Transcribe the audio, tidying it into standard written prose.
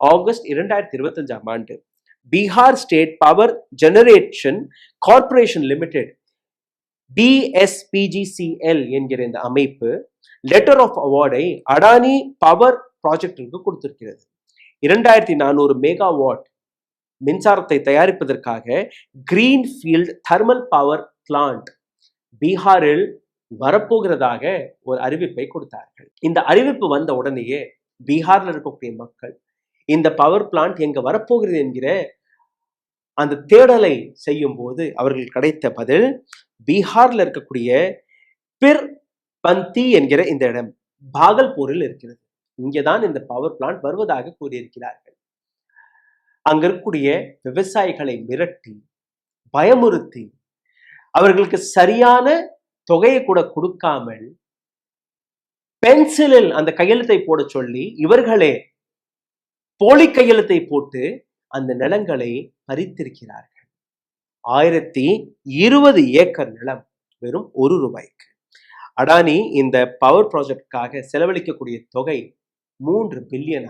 August 2025ஆம் ஆண்டு Bihar state power generation corporation limited BSPGCL என்கிற இந்த அமைப்பு லெட்டர் ஆஃப் அவார்டை அடானி பவர் ப்ராஜெக்டிற்கு கொடுத்திருக்கிறது. 2400 மெகாவாட் மின்சாரத்தை தயாரிப்பதற்காக கிரீன்ஃபீல்ட் தெர்மல் பவர் பிளான்ட் பீகாரில் வரப்போகிறதாக ஒரு அறிவிப்பை கொடுத்தார்கள். இந்த அறிவிப்பு வந்த உடனேயே பீகார்ல இருக்கக்கூடிய மக்கள் இந்த பவர் பிளான்ட் எங்க வரப்போகிறது என்கிற அந்த தேடலை செய்யும் போது அவர்கள் கிடைத்த பதில் பீகார்ல இருக்கக்கூடிய பிர் பந்தி என்கிற இந்த இடம் பாகல்பூரில் இருக்கிறது. இங்கேதான் இந்த பவர் பிளான்ட் வருவதாக கூறியிருக்கிறார்கள். அங்க இருக்கக்கூடிய விவசாயிகளை மிரட்டி பயமுறுத்தி அவர்களுக்கு சரியான தொகையை கூட கொடுக்காமல் பென்சிலில் அந்த கையெழுத்தை போட சொல்லி இவர்களே போலி கையெழுத்தை போட்டு அந்த நிலங்களை பறித்திருக்கிறார்கள். 1020 ஏக்கர் நிலம் வெறும் ₹1. அடானி இந்த பவர் ப்ராஜெக்டுக்காக செலவழிக்கக்கூடிய தொகை 3 பில்லியன்.